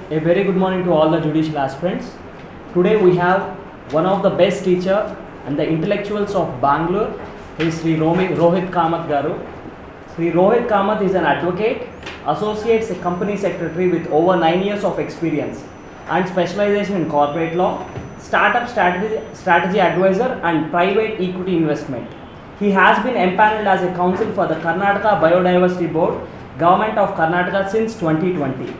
A very good morning to all the judicial aspirants. Today we have one of the best teacher and the intellectuals of Bangalore. He is Sri Rohit Kamath Garu. Sri Rohit Kamath is an advocate, associate company secretary with over 9 years of experience and specialization in corporate law, startup strategy advisor and private equity investment. He has been empaneled as a counsel for the Karnataka Biodiversity Board, Government of Karnataka since 2020.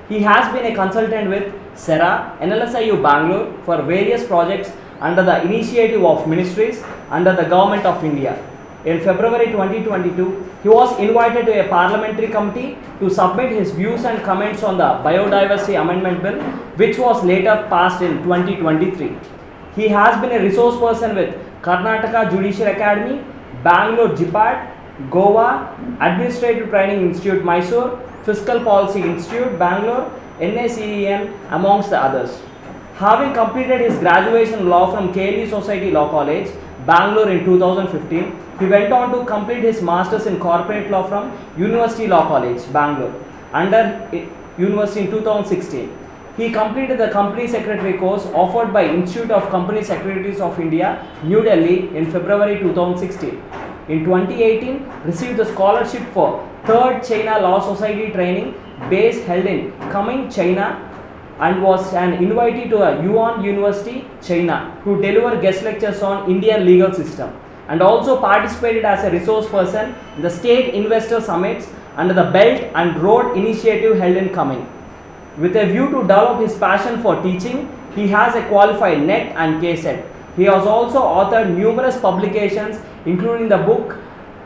He has been a consultant with SERA, NLSIU Bangalore for various projects under the initiative of ministries under the Government of India. In February 2022, he was invited to a parliamentary committee to submit his views and comments on the Biodiversity Amendment Bill, which was later passed in 2023. He has been a resource person with Karnataka Judicial Academy, Bangalore JIPAD, Goa, Administrative Training Institute Mysore, Fiscal Policy Institute Bangalore, NACEN amongst the others. Having completed his graduation in law from KLE Society Law College, Bangalore in 2015, he went on to complete his masters in corporate law from University Law College, Bangalore, under University in 2016. He completed the company secretary course offered by Institute of Company Secretaries of India, New Delhi in February 2016. In 2018, received the scholarship for 3rd China Law Society training base held in Kunming, China, and was an invitee to Yuan University, China, to deliver guest lectures on Indian legal system, and also participated as a resource person in the state investor summits under the Belt and Road Initiative held in Kunming. With a view to develop his passion for teaching, he has a qualified NET and KSET. He has also authored numerous publications, including the book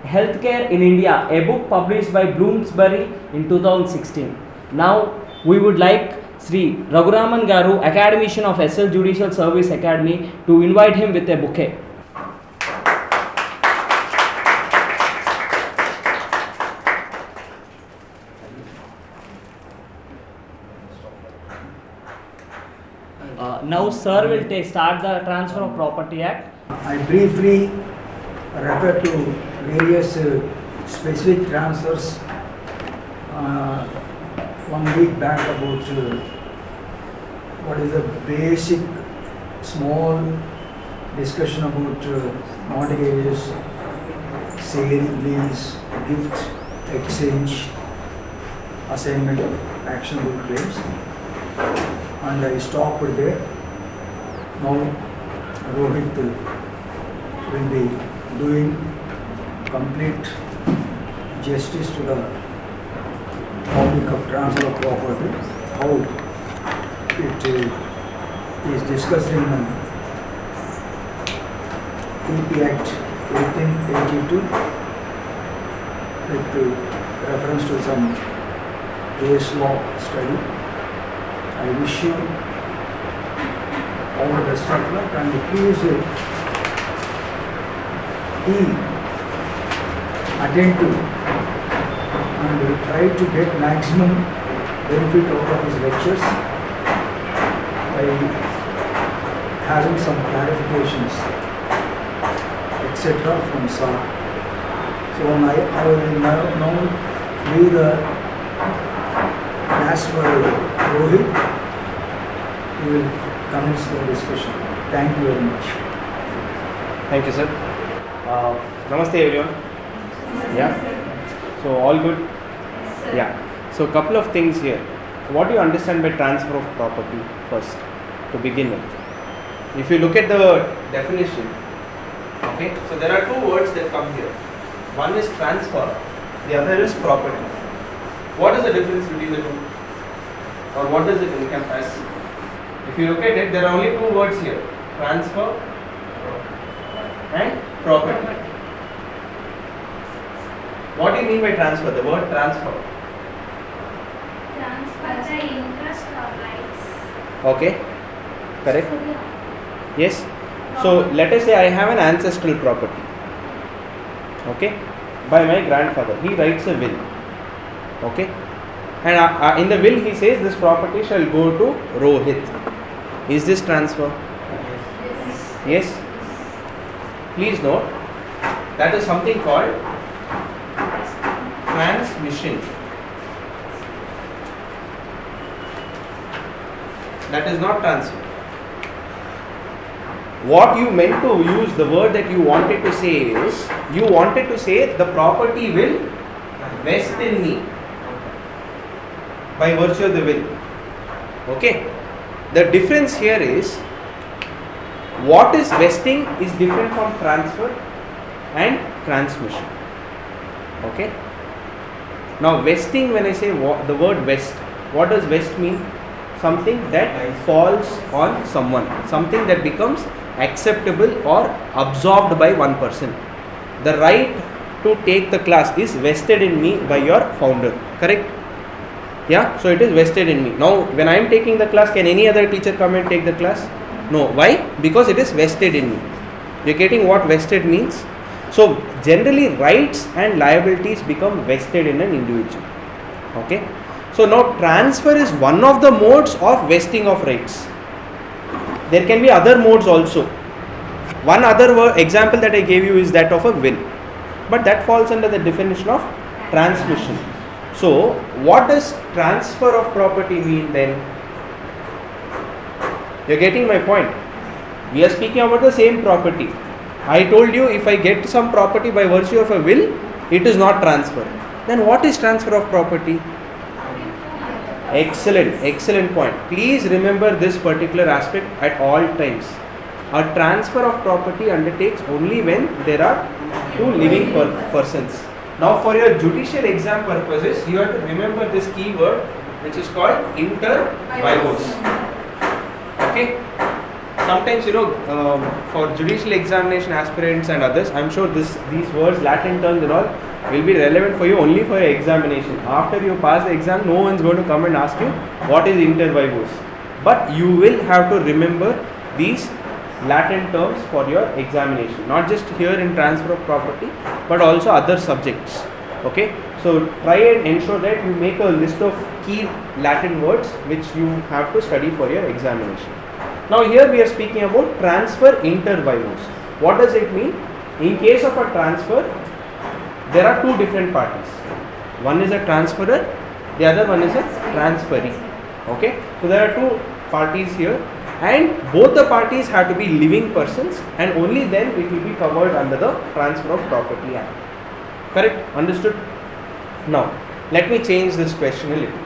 Healthcare in India, a book published by Bloomsbury in 2016. Now, we would like Sri Raghuraman Garu, Academician of SL Judicial Service Academy, to invite him with a bouquet. Now sir will start the Transfer of Property Act. I briefly refer to various specific transfers 1 week back about what is the basic small discussion about mortgages, sale, lease, gift, exchange, assignment of actionable claims, and I stopped there. Now Rohit will be doing complete justice to the topic of transfer of property, how it is discussed in TP Act 1882 with reference to some case law study. I wish you all the best of luck, and please be attentive and try to get maximum benefit out of his lectures by having some clarifications, etc. from sir. So I will now leave the class for Rohit. He will commence the discussion. Thank you very much. Thank you, sir. Namaste, everyone. Yeah. So all good. Yeah. So couple of things here. What do you understand by transfer of property first, to begin with? If you look at the definition, okay. So there are two words that come here. One is transfer. The other is property. What is the difference between the two? Or what does it encompass? If you look at it, there are only two words here: transfer and property. What do you mean by transfer? The word transfer. Transfer the interest or rights. Okay, correct. Yes. So let us say I have an ancestral property. Okay, by my grandfather. He writes a will. Okay, and in the will he says this property shall go to Rohit. Is this transfer? Yes. Please note that is something called transmission. That is not transfer. What you meant to use, the word that you wanted to say is, you wanted to say the property will vest in me by virtue of the will. Okay. The difference here is, what is vesting is different from transfer and transmission. Okay. Now vesting, when I say the word vest, what does vest mean? Something that falls on someone, something that becomes acceptable or absorbed by one person. The right to take the class is vested in me by your founder, correct? Yeah, so it is vested in me. Now when I am taking the class, can any other teacher come and take the class? No. Why? Because it is vested in me. You are getting what vested means? So generally rights and liabilities become vested in an individual. Okay. So now transfer is one of the modes of vesting of rights. There can be other modes also. One other example that I gave you is that of a will, but that falls under the definition of transmission. So what does transfer of property mean then? You are getting my point. We are speaking about the same property. I told you, if I get some property by virtue of a will, it is not transfer. Then what is transfer of property? Excellent point. Please remember this particular aspect at all times. A transfer of property undertakes only when there are two living persons. Now for your judicial exam purposes, you have to remember this keyword, which is called inter vivos. Okay. Sometimes, for judicial examination aspirants and others, I am sure these words, Latin terms and all, will be relevant for you only for your examination. After you pass the exam, no one is going to come and ask you what is inter vivos. But you will have to remember these Latin terms for your examination, not just here in transfer of property, but also other subjects. Okay, so try and ensure that you make a list of key Latin words which you have to study for your examination. Now here we are speaking about transfer inter vivos. What does it mean? In case of a transfer, there are two different parties. One is a transferor, the other one is a transferee. Okay, so there are two parties here, and both the parties have to be living persons, and only then it will be covered under the Transfer of Property Act. Correct? Understood? Now let me change this question a little.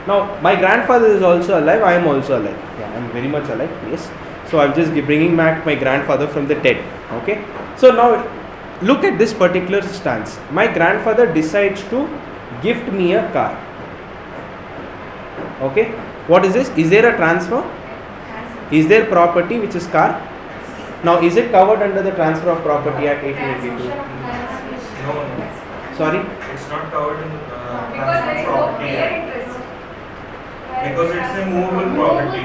Now my grandfather is also alive, I am also alive. Yeah, I am very much alive, yes. So I am just bringing back my grandfather from the dead. Okay, so now look at this particular stance. My grandfather decides to gift me a car. Okay, what is this? Is there a transfer? Is there property which is car? Now is it covered under the Transfer of Property Act 1882? No. Sorry? It's not covered in Because there is no clear interest. Because it's a movable property.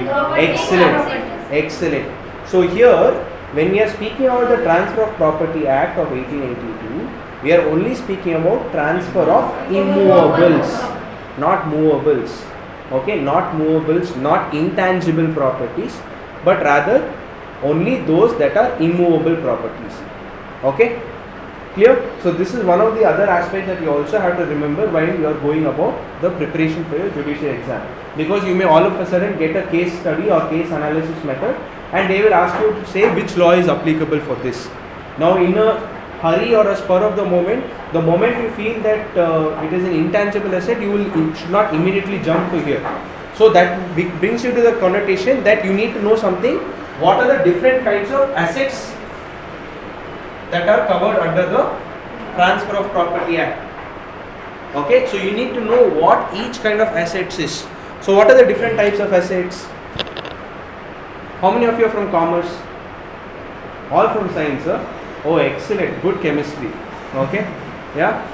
Excellent. So here, when we are speaking about the Transfer of Property Act of 1882, we are only speaking about transfer of immovables, not movables. Okay, not movables, not intangible properties, but rather only those that are immovable properties. Okay, clear? So this is one of the other aspects that you also have to remember while you are going about the preparation for your judicial exam, because you may all of a sudden get a case study or case analysis method, and they will ask you to say which law is applicable for this. Now in a hurry or a spur of the moment you feel that it is an intangible asset, you should not immediately jump to here. So that brings you to the connotation that you need to know something. What are the different kinds of assets that are covered under the Transfer of Property Act? Okay, so you need to know what each kind of assets is. So what are the different types of assets? How many of you are from commerce? All from science, sir? Oh, excellent, good chemistry. Okay, yeah.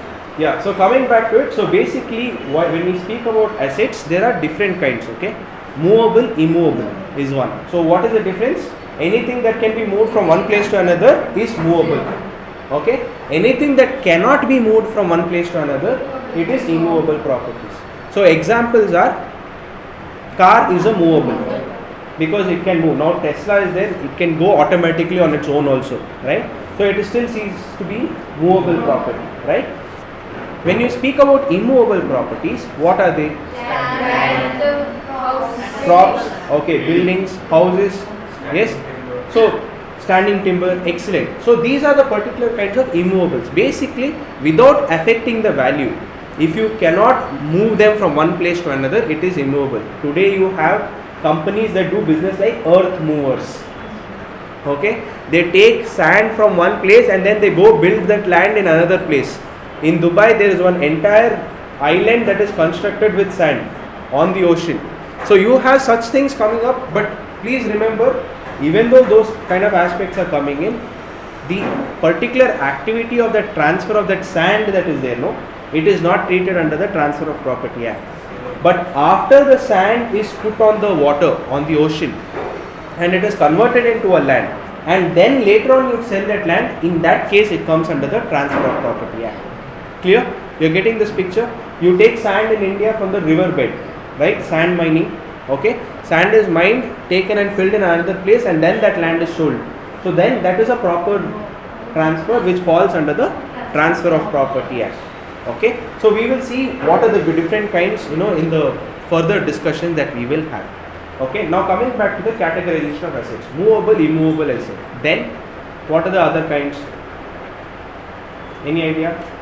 So coming back to it, so basically when we speak about assets, there are different kinds. Okay, movable, immovable is one. So what is the difference? Anything that can be moved from one place to another is movable. Okay, anything that cannot be moved from one place to another, it is immovable properties. So examples are, car is a movable because it can move. Now Tesla is there, it can go automatically on its own also, right? So it still seems to be movable property, right? When you speak about immovable properties, what are they? Land, house. crops, okay, buildings, houses, yes. So standing timber, excellent. So these are the particular kinds of immovables. Basically, without affecting the value, if you cannot move them from one place to another, it is immovable. Today you have companies that do business like earth movers. Okay, they take sand from one place and then they go build that land in another place. In Dubai, there is one entire island that is constructed with sand on the ocean. So you have such things coming up, but please remember, even though those kind of aspects are coming in, the particular activity of that transfer of that sand that is there, no, it is not treated under the Transfer of Property Act. But after the sand is put on the water, on the ocean, and it is converted into a land, and then later on you sell that land, in that case it comes under the Transfer of Property Act. Clear? You are getting this picture? You take sand in India from the riverbed, right? Sand mining, okay? Sand is mined, taken and filled in another place, and then that land is sold. So then that is a proper transfer which falls under the Transfer of Property Act. Okay? So we will see what are the different kinds, in the further discussion that we will have. Okay? Now coming back to the categorization of assets, movable, immovable asset. Then what are the other kinds? Any idea?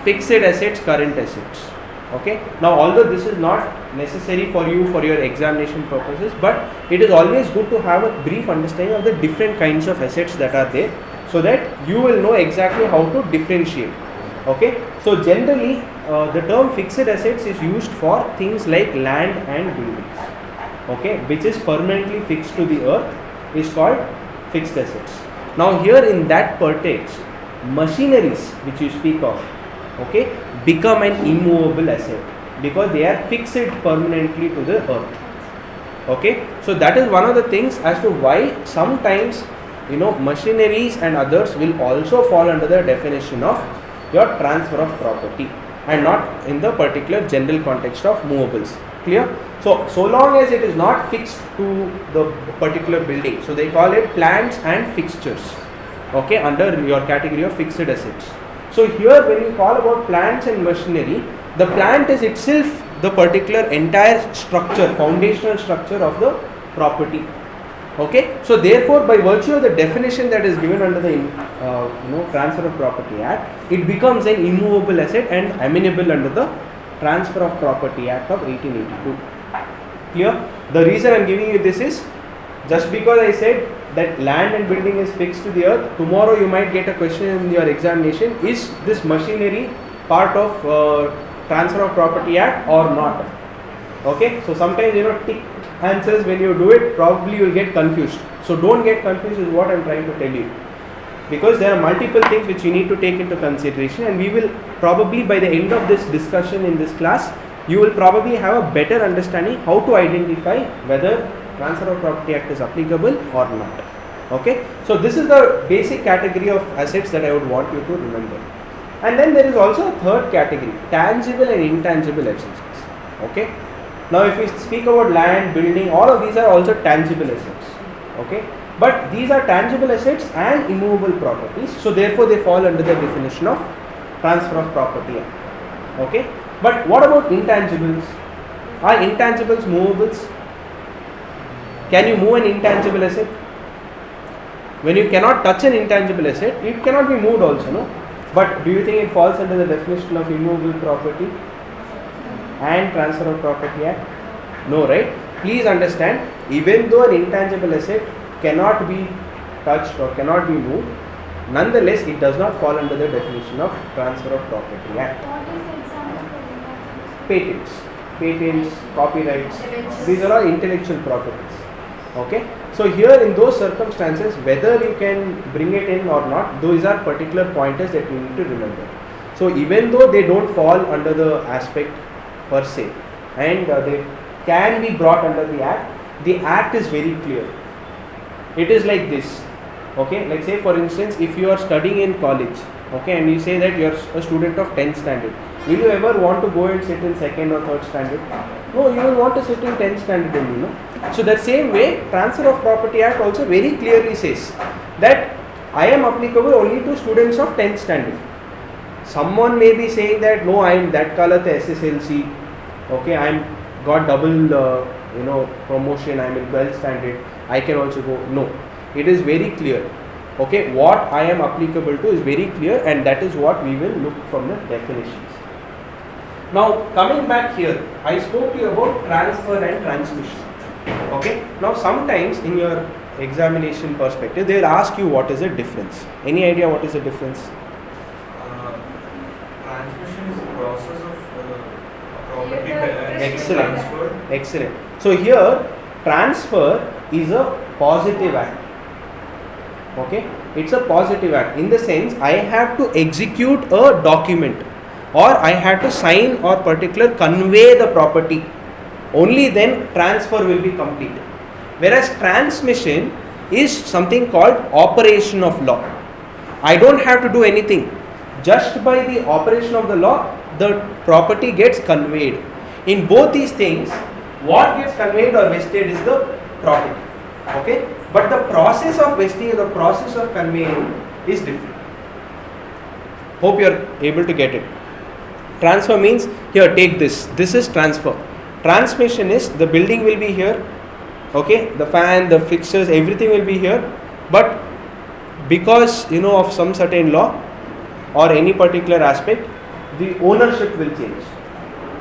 Fixed assets, current assets. Okay, now although this is not necessary for you for your examination purposes, but it is always good to have a brief understanding of the different kinds of assets that are there, so that you will know exactly how to differentiate. Okay, so generally the term fixed assets is used for things like land and buildings, okay, which is permanently fixed to the earth, is called fixed assets. Now here in that context, machineries which you speak of, okay, become an immovable asset because they are fixed permanently to the earth. Okay, so that is one of the things as to why sometimes machineries and others will also fall under the definition of your transfer of property and not in the particular general context of movables. Clear? So long as it is not fixed to the particular building, so they call it plants and fixtures, okay, under your category of fixed assets. So here when you call about plants and machinery, the plant is itself the particular entire structure, foundational structure of the property. Okay, so therefore by virtue of the definition that is given under the Transfer of Property Act, it becomes an immovable asset and amenable under the Transfer of Property Act of 1882. Clear? The reason I am giving you this is, just because I said that land and building is fixed to the earth, tomorrow you might get a question in your examination, is this machinery part of Transfer of Property Act or not? Okay, so sometimes tick answers, when you do it, probably you will get confused. So don't get confused is what I am trying to tell you, because there are multiple things which you need to take into consideration, and we will probably by the end of this discussion in this class, you will probably have a better understanding how to identify whether Transfer of Property Act is applicable or not. Okay, so this is the basic category of assets that I would want you to remember. And then there is also a third category, tangible and intangible assets. Okay, now if we speak about land, building, all of these are also tangible assets. Okay, but these are tangible assets and immovable properties, so therefore they fall under the definition of Transfer of Property Act. Okay, but what about intangibles? Are intangibles movables? Can you move an intangible asset? When you cannot touch an intangible asset, it cannot be moved also, no? But do you think it falls under the definition of immovable property and Transfer of Property Act? No, right? Please understand, even though an intangible asset cannot be touched or cannot be moved, nonetheless it does not fall under the definition of Transfer of Property Act. What is example? Patents, copyrights, these are all intellectual properties. Okay, so here in those circumstances, whether you can bring it in or not, those are particular pointers that you need to remember. So even though they don't fall under the aspect per se, and they can be brought under the act is very clear. It is like this. Okay, like say for instance, if you are studying in college, okay, and you say that you are a student of 10th standard, will you ever want to go and sit in 2nd or 3rd standard? No, you will want to sit in 10th standard only, no? So that same way, Transfer of Property Act also very clearly says that I am applicable only to students of 10th standard. Someone may be saying that no, I am that color the SSLC, okay, I am got double promotion, I am in 12th standard, I can also go. No, it is very clear. Okay, what I am applicable to is very clear, and that is what we will look from the definitions. Now coming back here, I spoke to you about transfer and transmission. Okay, now sometimes in your examination perspective, they will ask you what is the difference. Any idea what is the difference? Transmission is the process of property Excellent. transfer. Excellent. So here, transfer is a positive act. Okay, it's a positive act in the sense I have to execute a document, or I have to sign or particular convey the property. Only then transfer will be complete. Whereas transmission is something called operation of law. I don't have to do anything. Just by the operation of the law, the property gets conveyed. In both these things, what gets conveyed or vested is the property. Okay, but the process of vesting and the process of conveying is different. Hope you are able to get it. Transfer means, here take this. This is transfer. Transmission is the building will be here. Okay, the fan, the fixtures, everything will be here. But because of some certain law or any particular aspect, the ownership will change.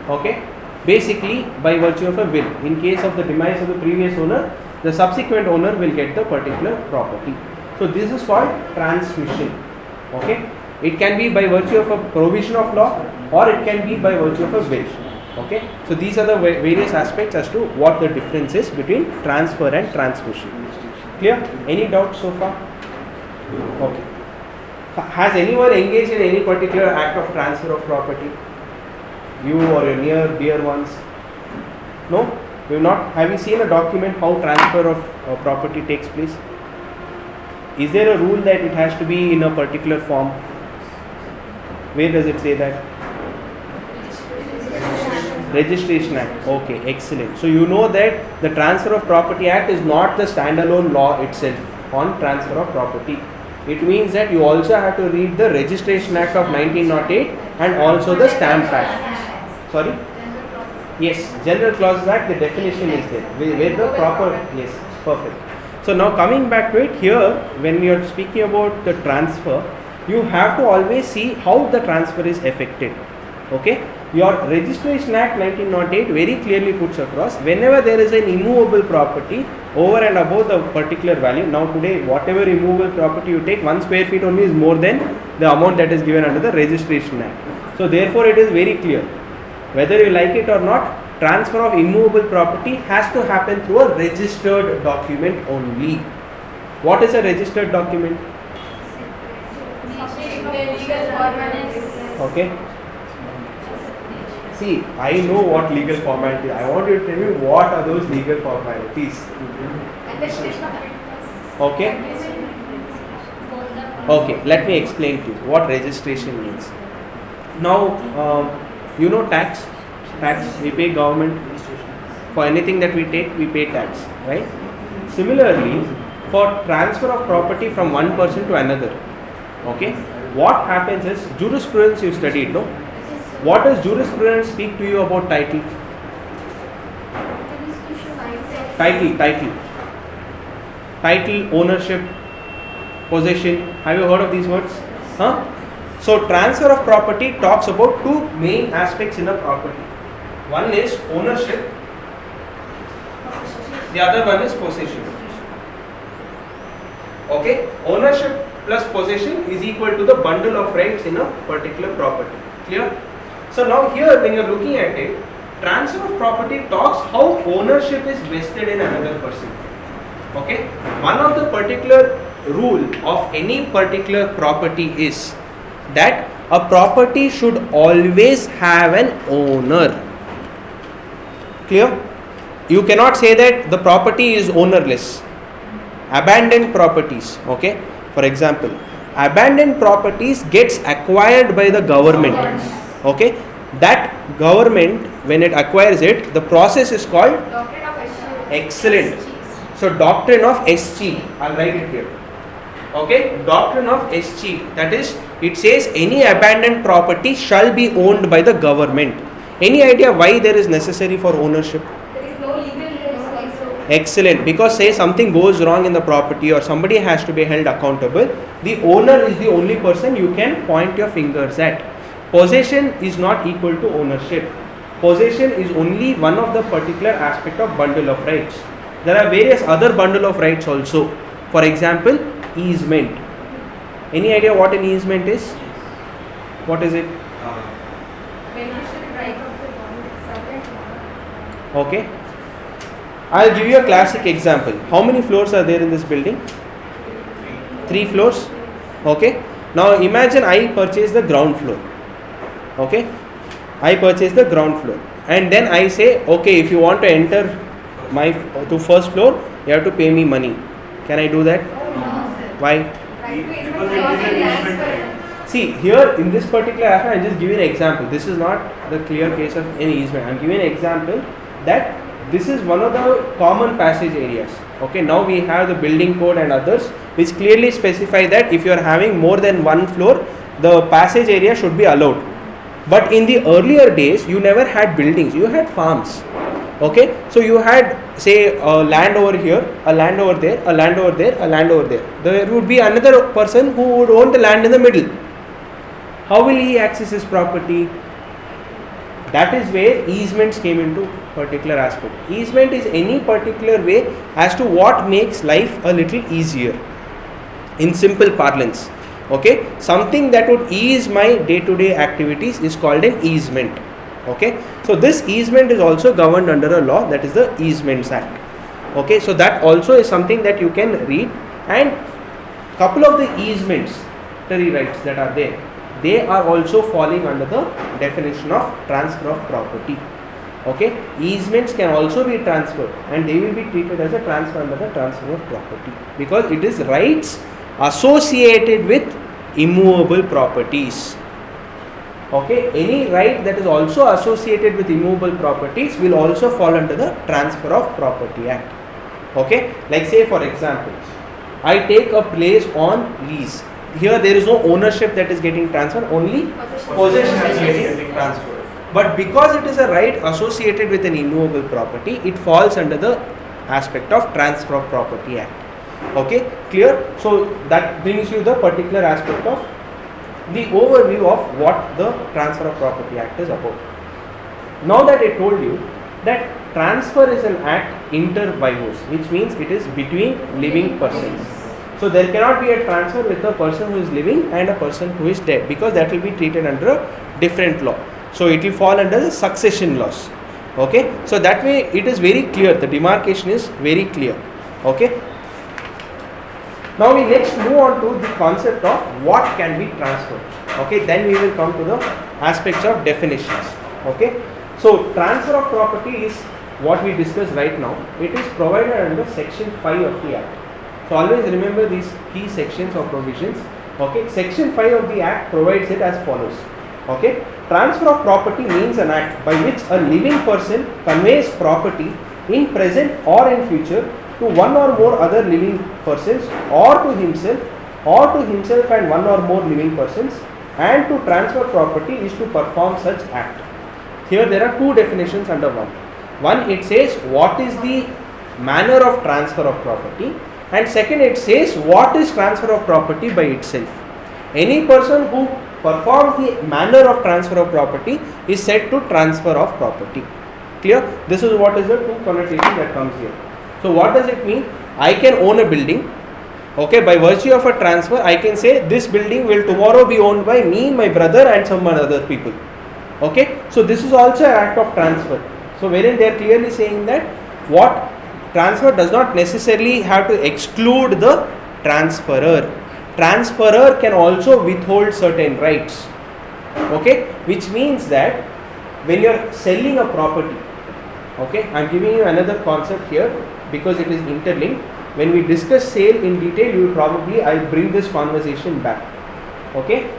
Okay, basically by virtue of a will. In case of the demise of the previous owner, the subsequent owner will get the particular property. So this is called transmission. Okay, it can be by virtue of a provision of law, or it can be by virtue of a will. Okay, so these are the various aspects as to what the difference is between transfer and transmission. Clear? Any doubts so far? Okay. Has anyone engaged in any particular act of transfer of property? You or your near dear ones? No? You have not? Have you seen a document how transfer of property takes place? Is there a rule that it has to be in a particular form? Where does it say that? Registration Act. Okay, excellent. So you know that the Transfer of Property Act is not the standalone law itself on transfer of property. It means that you also have to read the Registration Act of 1908 and also the Stamp Act. Sorry? Yes, General Clauses Act, the definition is there. Where the proper, yes, perfect. So now coming back to it, here when you are speaking about the transfer, you have to always see how the transfer is effected. Okay? Your Registration Act 1908 very clearly puts across, whenever there is an immovable property over and above the particular value. Now today, whatever immovable property you take, 1 square feet only is more than the amount that is given under the Registration Act. So therefore it is very clear, whether you like it or not, transfer of immovable property has to happen through a registered document only. What is a registered document? Okay. See, I know what legal formality. I want you to tell me what are those legal formalities. Okay. Okay. Let me explain to you what registration means. Now, you know tax. Tax. We pay government for anything that we take. We pay tax, right? Similarly, for transfer of property from one person to another. Okay. What happens is jurisprudence you studied, no? What does jurisprudence speak to you about title? Title, ownership, possession. Have you heard of these words? Huh? So transfer of property talks about two main aspects in a property. One is ownership, the other one is possession. Okay? Ownership plus possession is equal to the bundle of rights in a particular property. Clear? So now here when you are looking at it, transfer of property talks how ownership is vested in another person. Okay? One of the particular rule of any particular property is that a property should always have an owner. Clear? You cannot say that the property is ownerless. Abandoned properties, okay? For example, abandoned properties gets acquired by the government. Okay, that government when it acquires it, the process is called excellent. So doctrine of escheat, I'll write it here. Okay, doctrine of escheat, that is, it says any abandoned property shall be owned by the government. Any idea why there is necessary for ownership? There is no legal Excellent. Because say something goes wrong in the property or somebody has to be held accountable, the owner is the only person you can point your fingers at. Possession is not equal to ownership. Possession is only one of the particular aspect of bundle of rights. There are various other bundle of rights also. For example, easement. Any idea what an easement is? What is it? Beneficial right of the servant. Okay. I'll give you a classic example. How many floors are there in this building? 3 floors. Okay. Now imagine I purchase the ground floor. Okay. I purchase the ground floor. And then I say, okay, if you want to enter to first floor, you have to pay me money. Can I do that? Why? Because it is an easement. See, here in this particular aspect, I'm just giving an example. This is not the clear case of any easement. I'm giving an example that this is one of the common passage areas. Okay, now we have the building code and others which clearly specify that if you are having more than one floor, the passage area should be allowed. But in the earlier days, you never had buildings, you had farms. Okay, so you had say a land over here, a land over there, a land over there, a land over there. There would be another person who would own the land in the middle. How will he access his property? That is where easements came into particular aspect. Easement is any particular way as to what makes life a little easier. In simple parlance, okay, something that would ease my day-to-day activities is called an easement. Okay, so this easement is also governed under a law, that is the Easements Act. Okay, so that also is something that you can read, and couple of the easements, rights that are there, they are also falling under the definition of transfer of property. Okay, easements can also be transferred and they will be treated as a transfer under the transfer of property because it is rights associated with immovable properties. Okay, any right that is also associated with immovable properties will also fall under the Transfer of Property Act. Okay, like say for example, I take a place on lease. Here there is no ownership that is getting transferred, only possession is getting transferred. But because it is a right associated with an immovable property, it falls under the aspect of Transfer of Property Act. Okay, clear? So that brings you the particular aspect of the overview of what the Transfer of Property Act is about. Now that I told you that transfer is an act inter vivos, which means it is between living persons. So there cannot be a transfer with a person who is living and a person who is dead, because that will be treated under a different law. So it will fall under the succession laws. Okay, so that way it is very clear, the demarcation is very clear. Okay. Now we next move on to the concept of what can be transferred. Okay, then we will come to the aspects of definitions. Okay, so transfer of property is what we discussed right now. It is provided under section 5 of the Act. So always remember these key sections or provisions. Okay, section 5 of the Act provides it as follows. Okay, transfer of property means an act by which a living person conveys property in present or in future to one or more other living persons or to himself and one or more living persons, and to transfer property is to perform such act. Here there are two definitions under one. One, it says what is the manner of transfer of property, and second it says what is transfer of property by itself. Any person who performs the manner of transfer of property is said to transfer of property. Clear? This is what is the two connotation that comes here. So what does it mean? I can own a building. Okay, by virtue of a transfer, I can say this building will tomorrow be owned by me, my brother and some other people. Okay, so this is also an act of transfer. So wherein they are clearly saying that what transfer does not necessarily have to exclude the transferor. Transferor can also withhold certain rights. Okay, which means that when you are selling a property, okay, I am giving you another concept here because it is interlinked. When we discuss sale in detail, you will probably, I will bring this conversation back. Okay,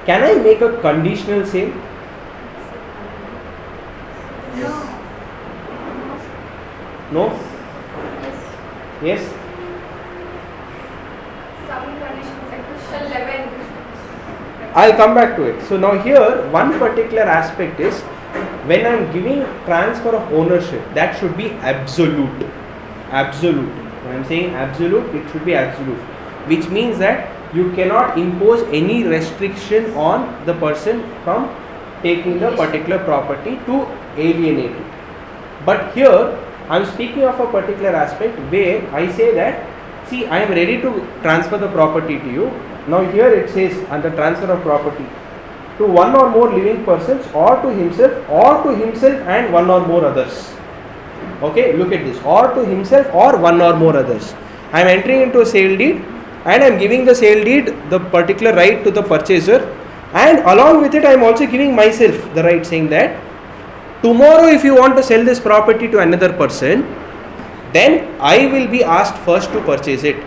can I make a conditional sale? No? Yes? Some conditions, section 11. I'll come back to it. So now here one particular aspect is when I'm giving transfer of ownership, that should be absolute. Absolute. When I'm saying absolute, it should be absolute. Which means that you cannot impose any restriction on the person from taking the particular property to alienate it. But here, I'm speaking of a particular aspect where I say that, see, I am ready to transfer the property to you. Now here it says under transfer of property to one or more living persons or to himself and one or more others. Okay, look at this, or to himself or one or more others. I am entering into a sale deed and I am giving the sale deed the particular right to the purchaser, and along with it I am also giving myself the right, saying that tomorrow if you want to sell this property to another person, then I will be asked first to purchase it.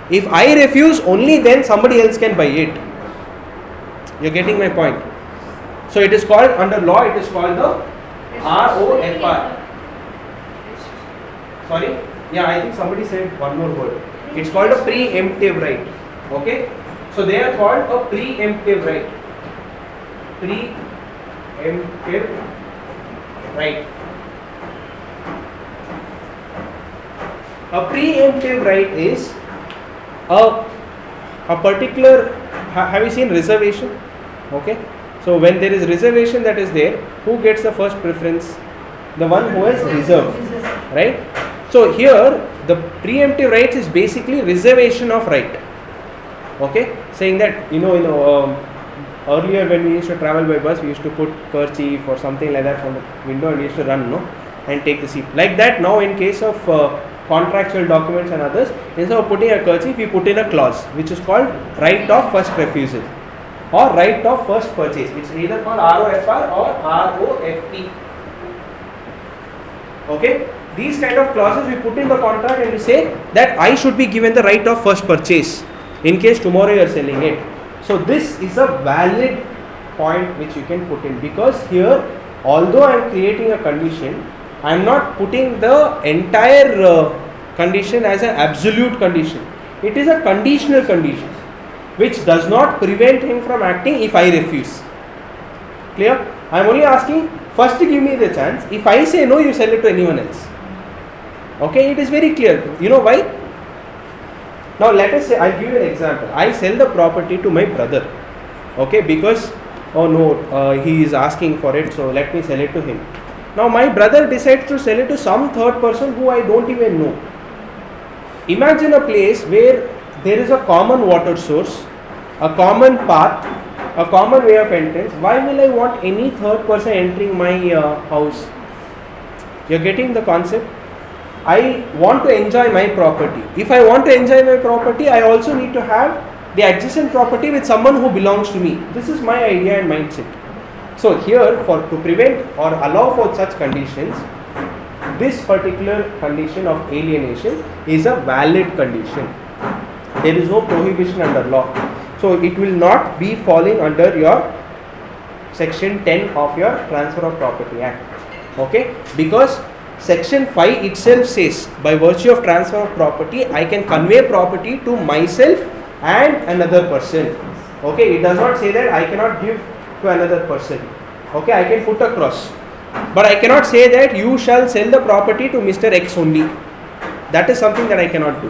If I refuse, only then somebody else can buy it. You are getting my point? So it is called, under law it is called the ROFR. Sorry? Yeah, I think somebody said one more word. It's called a preemptive right. Okay? So they are called a preemptive right. Preemptive right. A preemptive right is a particular, have you seen reservation? Okay? So when there is reservation that is there, who gets the first preference? The one who has reserved, right? So here the preemptive right is basically reservation of right. Okay, saying that earlier when we used to travel by bus, we used to put kerchief or something like that from the window and we used to run, and take the seat. Like that, now in case of contractual documents and others, instead of putting a kerchief, we put in a clause which is called right of first refusal or right of first purchase, which is either called ROFR or ROFP. Okay, these kind of clauses we put in the contract and we say that I should be given the right of first purchase in case tomorrow you are selling it. So this is a valid point which you can put in, because here, although I am creating a condition, I am not putting the entire condition as an absolute condition. It is a conditional condition which does not prevent him from acting if I refuse. Clear? I am only asking, first give me the chance. If I say no, you sell it to anyone else. Okay, it is very clear. You know why? Now let us say, I'll give you an example. I sell the property to my brother. Okay, because, oh no, he is asking for it, so let me sell it to him. Now my brother decides to sell it to some third person who I don't even know. Imagine a place where there is a common water source, a common path, a common way of entrance. Why will I want any third person entering my house? You are getting the concept? I want to enjoy my property. If I want to enjoy my property, I also need to have the adjacent property with someone who belongs to me. This is my idea and mindset. So here, to prevent or allow for such conditions, this particular condition of alienation is a valid condition. There is no prohibition under law. So it will not be falling under your section 10 of your Transfer of Property Act. Okay? Because section 5 itself says, by virtue of transfer of property, I can convey property to myself and another person. Okay? It does not say that I cannot give to another person. Okay? I can put a cross. But I cannot say that you shall sell the property to Mr. X only. That is something that I cannot do.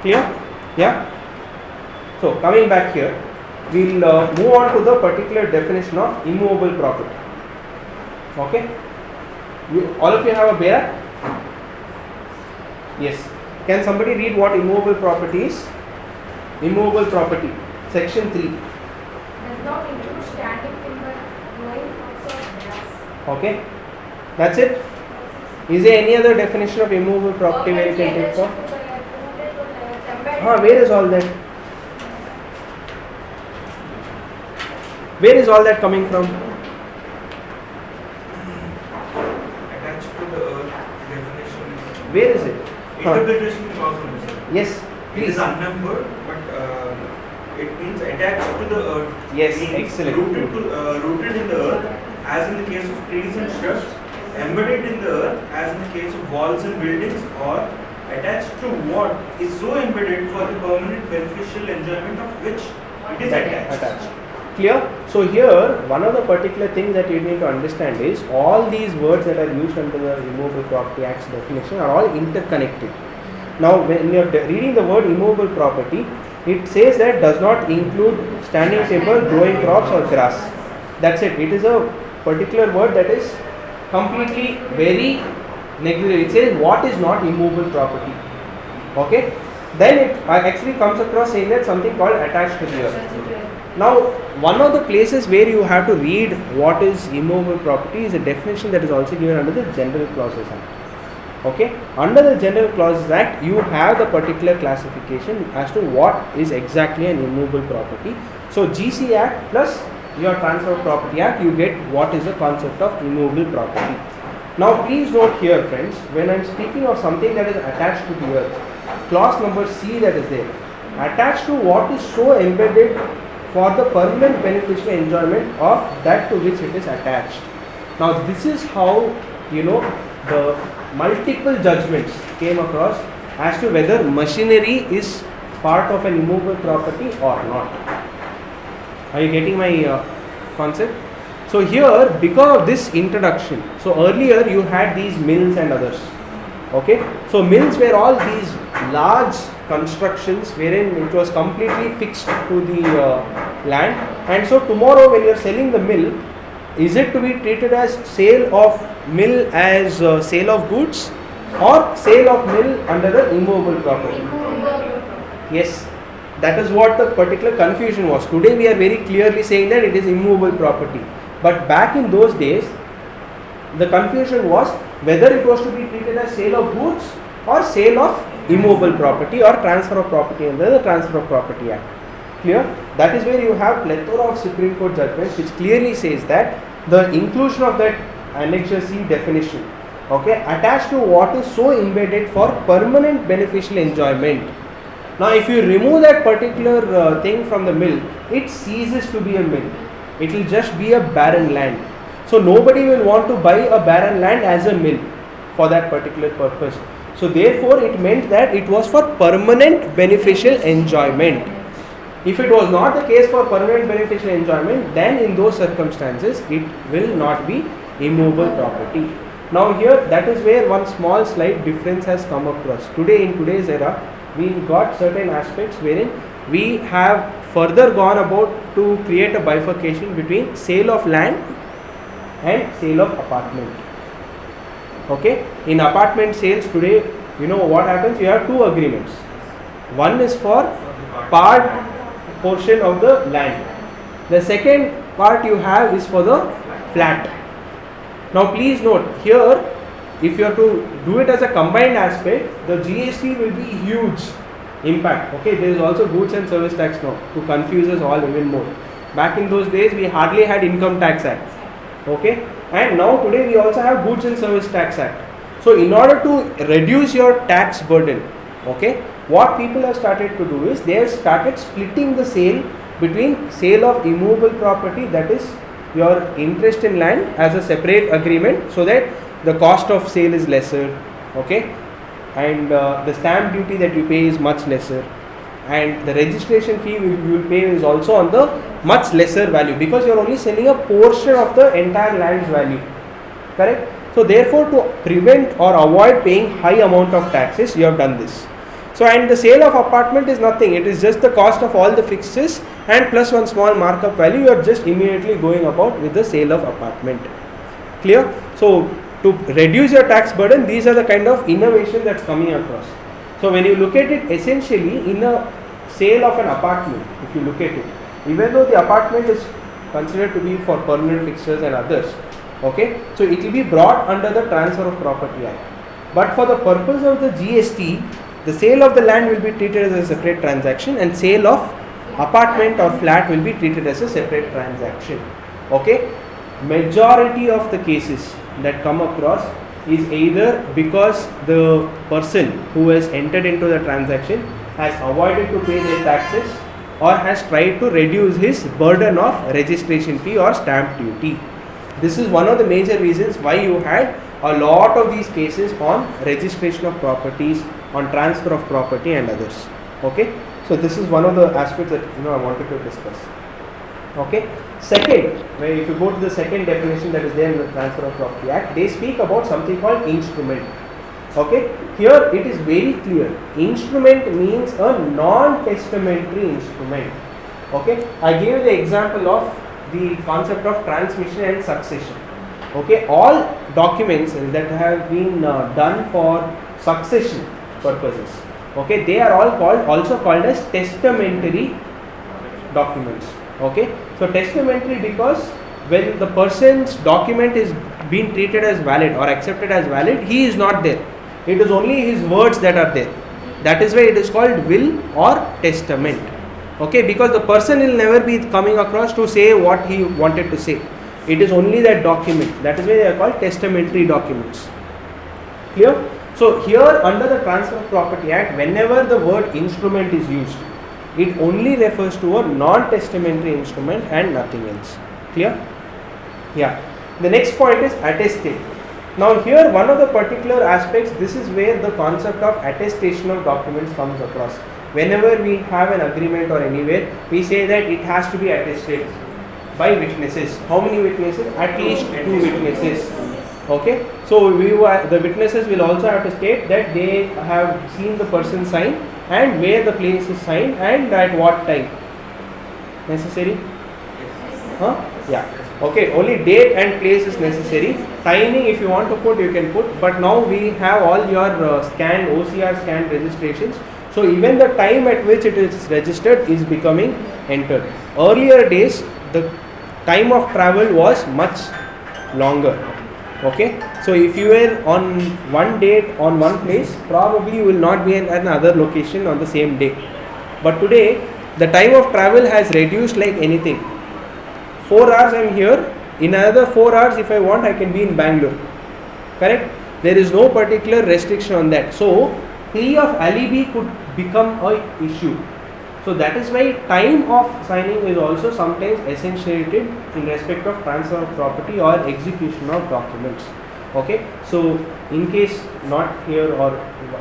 Clear? Yeah? So, coming back here, we will move on to the particular definition of immovable property. Okay? All of you have a bear? Yes. Can somebody read what immovable property is? Immovable property, section 3. Does not include standing timber, growing crops or grass. Okay? That's it? Is there any other definition of immovable property where you can take from? Where is all that? Where is all that coming from? Attached to the earth definition is Where is it? interpretation clause only, sir. Yes, It is please. unnumbered, but it means attached to the earth. Yes, Means excellent. rooted in the earth, as in the case of trees and shrubs, embedded in the earth, as in the case of walls and buildings, or attached to what is so embedded for the permanent beneficial enjoyment of which it is attached. Clear? So here, one of the particular things that you need to understand is all these words that are used under the Immovable Property Act's definition are all interconnected. Now, when you are reading the word immovable property, it says that does not include standing timber, growing crops or grass. That's it. It is a particular word that is completely very negligible. It says what is not immovable property. Okay? Then it actually comes across saying that something called attached to the earth. Now, one of the places where you have to read what is immovable property is a definition that is also given under the General Clauses Act. Okay? Under the General Clauses Act, you have the particular classification as to what is exactly an immovable property. So, GC Act plus your Transfer of Property Act, you get what is the concept of immovable property. Now, please note here, friends, when I am speaking of something that is attached to the earth, clause number C that is there, attached to what is so embedded for the permanent beneficial enjoyment of that to which it is attached. Now, this is how, the multiple judgments came across as to whether machinery is part of an immovable property or not. Are you getting my concept? So here, because of this introduction, so earlier you had these mills and others. Okay, so mills were all these large constructions wherein it was completely fixed to the land, and so tomorrow when you are selling the mill, is it to be treated as sale of mill as sale of goods or sale of mill under the immovable property? Yes, that is what the particular confusion was. Today we are very clearly saying that it is immovable property, but back in those days the confusion was whether it was to be treated as sale of goods or sale of immovable property or transfer of property under the Transfer of Property Act. Clear? That is where you have plethora of Supreme Court judgments which clearly says that the inclusion of that Annexure C definition, okay, attached to what is so embedded for permanent beneficial enjoyment. Now, if you remove that particular thing from the mill, it ceases to be a mill. It will just be a barren land. So nobody will want to buy a barren land as a mill for that particular purpose. So therefore it meant that it was for permanent beneficial enjoyment. If it was not the case for permanent beneficial enjoyment, then in those circumstances it will not be immovable property. Now here, that is where one small slight difference has come across. Today, in today's era, we got certain aspects wherein we have further gone about to create a bifurcation between sale of land and sale of apartment. Okay, in apartment sales today, you know what happens? You have two agreements. One is for part portion of the land. The second part you have is for the flat. Now please note here, if you have to do it as a combined aspect, the GST will be huge impact. Okay, there is also goods and service tax now to confuse us all even more. Back in those days we hardly had income tax act. Okay, and now today we also have goods and service tax act. So in order to reduce your tax burden, okay, what people have started to do is they have started splitting the sale between sale of immovable property, that is your interest in land, as a separate agreement, so that the cost of sale is lesser, okay, and the stamp duty that you pay is much lesser, and the registration fee you will pay is also on the much lesser value, because you are only selling a portion of the entire land's value, correct? So therefore, to prevent or avoid paying high amount of taxes, you have done this. So, and the sale of apartment is nothing, it is just the cost of all the fixtures and plus one small markup value. You are just immediately going about with the sale of apartment. Clear? So to reduce your tax burden, these are the kind of innovation that's coming across. So when you look at it, essentially in a sale of an apartment, if you look at it, even though the apartment is considered to be for permanent fixtures and others, okay, so it will be brought under the Transfer of Property Act. But for the purpose of the GST, the sale of the land will be treated as a separate transaction and sale of apartment or flat will be treated as a separate transaction. Okay, majority of the cases that come across is either because the person who has entered into the transaction has avoided to pay their taxes or has tried to reduce his burden of registration fee or stamp duty. This is one of the major reasons why you had a lot of these cases on registration of properties, on transfer of property and others. Okay, so this is one of the aspects that I wanted to discuss. Okay. Second, where if you go to the second definition that is there in the Transfer of Property Act, they speak about something called instrument. Okay. Here it is very clear. Instrument means a non-testamentary instrument. Okay. I gave you the example of the concept of transmission and succession. Okay. All documents that have been done for succession purposes. Okay. They are all also called as testamentary documents. Okay. So testamentary because when the person's document is being treated as valid or accepted as valid, he is not there. It is only his words that are there. That is why it is called will or testament. Okay, because the person will never be coming across to say what he wanted to say. It is only that document. That is why they are called testamentary documents. Clear? So here under the Transfer of Property Act, whenever the word instrument is used, it only refers to a non-testamentary instrument and nothing else. Clear? Yeah. The next point is attestate. Now here one of the particular aspects, this is where the concept of attestation of documents comes across. Whenever we have an agreement or anywhere, we say that it has to be attested by witnesses. How many witnesses? At least 2 witnesses. Okay. So the witnesses will also have to state that they have seen the person sign and where the place is signed and at what time. Necessary? Huh? Yeah. Okay, only date and place is necessary. Timing, if you want to put, you can put. But now we have all your scanned OCR scanned registrations. So even the time at which it is registered is becoming entered. Earlier days, the time of travel was much longer. Okay, so if you were on one date on one place, probably you will not be at another location on the same day. But today, the time of travel has reduced like anything. 4 hours I am here, in another 4 hours if I want I can be in Bangalore. Correct? There is no particular restriction on that. So, plea of alibi could become a issue. So that is why time of signing is also sometimes accentuated in respect of transfer of property or execution of documents. Okay, so in case not here or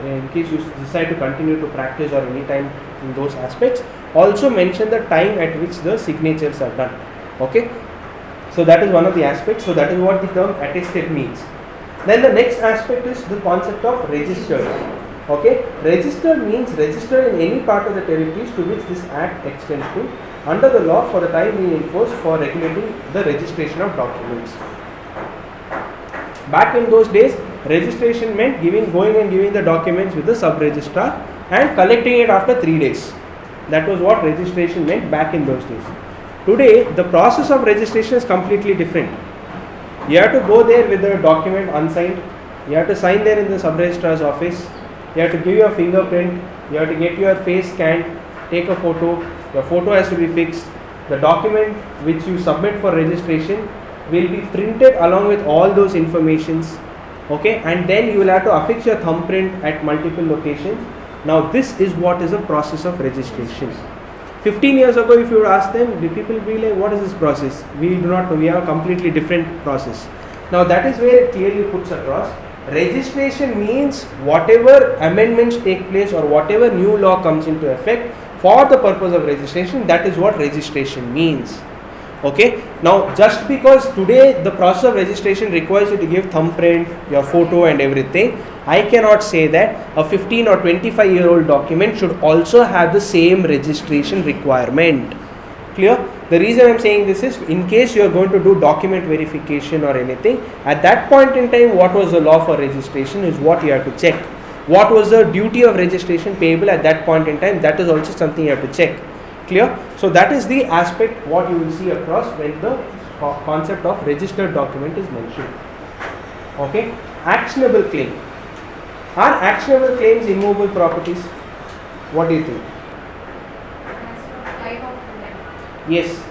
in case you decide to continue to practice or any time in those aspects, also mention the time at which the signatures are done. Okay, so that is one of the aspects. So that is what the term attested means. Then the next aspect is the concept of registered. Okay, registered means registered in any part of the territories to which this act extends to under the law for the time being enforced for regulating the registration of documents. Back in those days, registration meant going and giving the documents with the sub-registrar and collecting it after 3 days. That was what registration meant back in those days. Today, the process of registration is completely different. You have to go there with the document unsigned. You have to sign there in the sub-registrar's office. You have to give your fingerprint. You have to get your face scanned, take a photo. Your photo has to be fixed. The document which you submit for registration will be printed along with all those informations. Okay, and then you will have to affix your thumbprint at multiple locations. Now this is what is a process of registration. 15 years ago, if you would ask them, the people will be like, what is this process? We do not know, we have a completely different process. Now that is where it clearly puts across. Registration means whatever amendments take place or whatever new law comes into effect for the purpose of registration, that is what registration means. Okay, now just because today the process of registration requires you to give thumbprint, your photo and everything, I cannot say that a 15 or 25-year-old document should also have the same registration requirement. Clear? The reason I am saying this is in case you are going to do document verification or anything, at that point in time what was the law for registration is what you have to check. What was the duty of registration payable at that point in time, that is also something you have to check. Clear? So that is the aspect what you will see across when the concept of registered document is mentioned. Okay, actionable claim. Are actionable claims immovable properties? What do you think? Yes.